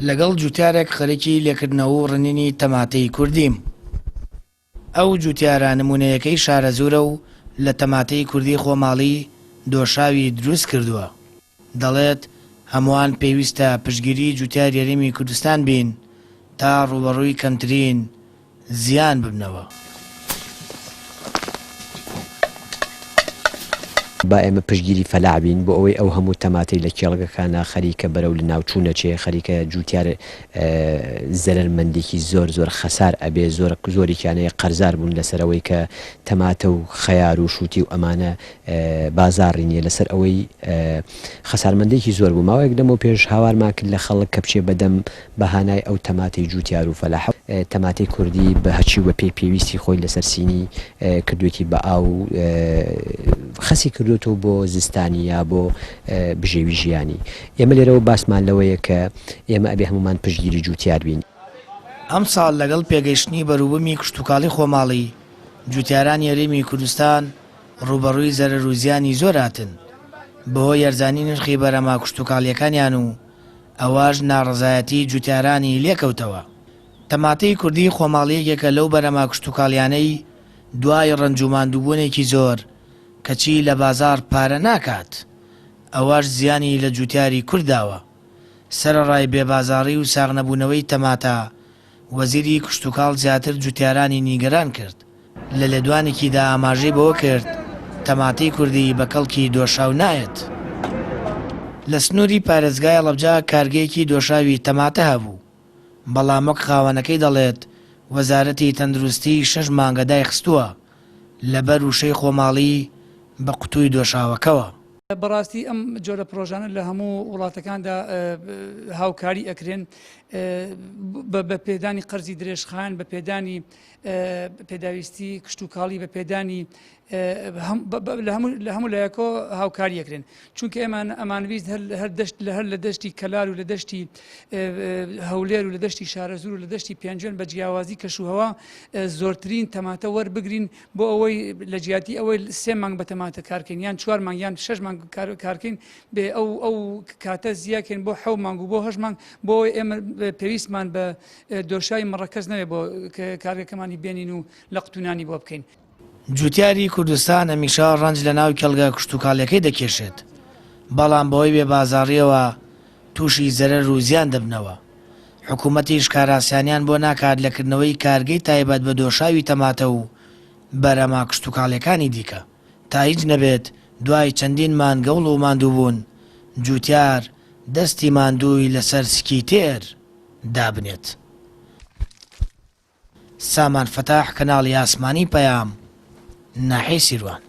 لەگەڵ جوتیارێک خەریکی لێکردنەوە و ڕنینی تەماتەی کوردیم. ئەو جوتیارە نمونەیەکەی شارە زوورە و لە تەماتەی کوردی خۆماڵی دۆشاوی دروست کردووە. دەڵێت هەمووان پێویستە پشتگیری جوتیار یاریمی کوردستان بین تا ڕوبەڕووی کەمترین زیان ببنەوە. با ئێمە پشتگیری فەلاح بین بۆ ئەوەی ئەو هەموو تەماتەی لە کێڵگەکانە خەریکە بەرەو لە ناوچوونەچێ خەریکە جوتیار زەرمەندێکی زۆر خەسار ئەبێ زۆریکیانەیە قەرزار بوون لەسەرەوەی کە تەماتە و خەیار و شووتی و ئەمانە بازاڕی نییە لەسەر ئەوەی خەسارمەندێکی زۆر بوو. ماوەیەک لەمەوە پێش هاوارمان کرد لە خەڵک کە بچێ بەدەم بەهانای ئەو تەماتەی جوتیار و فەلاح تەماتەی کوردی بە هەچی وە پێویستی خۆی لەسەر سینی کردوێتی بە ئاو خەسی کردوێتەوە بۆ زستانی یا بۆ بژێوی ژیانی. ئێمە لێرەوە باسمان لەوەیە کە ئێمە ئەبێ هەمومان پشتگیری جوتیار بین. ئەم ساڵ لەگەڵ پێگەیشتنی بەروبوومی کشتتوکاڵی خۆماڵی جوتیاران یاریمی کوردستان ڕوبەڕووی زەرەر و زیانی زۆر هاتن بەهۆی یارزانی نرخی بەرەما کشتتوکاڵیەکانیان و ئەواش ناڕزایەتی جوتیارانی لێکەوتەوە. تەماتەی کوردی خۆماڵیەکێکە لەو بەرەما کشتتوکاڵیانەی دوای ڕەنجوماندووبوونێکی زۆر کەچی لە بازار پارە ناکات. ئەوەش زیانی لە جوتیاری کورداوە. سەرەڕای بێبازاڕی و ساغنەبوونەوەی تەماتە وەزیری کشتتوکاڵ زیاتر جوتیارانی نیگەران کرد. لە لێدوانێکیدا ئاماژەی بەوە کرد تەماتەی کوردی بە کەڵکی دۆشاو نایەت. لە سنووری پارێزگای هەڵەبجە کارگەیەکی دۆشاوی تەماتە هەبوو، بەڵام وەک خاوەنەکەی دەڵێت وەزارەتی تەندروستی 6 مانگە دایخستووە لەبەر وشەی خۆماڵی بە قوتووی دۆشاوەکەوە. بەڕاستی ئەم جۆرە پرۆژانە لە هەموو وڵاتەکاندا هاوکاری ئەکرێن بە پێدانی قەرزی درێژخایەن، بە پێدانی پێداویستی کشتتوکاڵی، بە پێدانی لە هەموو لایەکەوە هاوکاری ئەکرێن. چونکە ئەمانویست هەر لە دەشتی کەلار و لە دەشتی هەولێر و لە دەشتی شارەزور و لە دەشتی پێنجێن بە جیاوازی کەشوهەوا زۆرترین تەماتە وەربگرین بۆ ئەوەی لە جیاتی ئەوەی 3 مانگ بە تەماتە کارکەین یان 4 مانگ یان 6 مانگ کارکەین بێ ئەو کاتە زیاکەین بۆ 7 مانگ و بۆ 8 مانگ بۆ ئەوەی ئێمە پێویستمان بە دۆشای مڕەکەز نەوێت بۆ کارگەکەمانی بێنین و لە قوتونانی بۆ بکەین. جوتیاری کوردستان هەمیشە ڕەنج لە ناو کەڵگە کشتتوکاڵەکەی دەکێشێت، بەڵام بەهۆی بێبازاڕیەوە تووشی زەرەر و زیان دەبنەوە. حکوومەتیش کاراسیانیان بۆ ناکات لەکردنەوەی کارگەی تایبەت بە دۆشاوی تەماتە و بەرەما کشتتوکاڵەکانی دیکە تا هیچ نەبێت دوای چەندین مانگەوڵ و ماندووبوون جوتیار دەستی ماندووی لەسەر سکی تێر دابنێت. سامان فەتاح، کەناڵی ئاسمانی پەیام، ناحیی سیروان.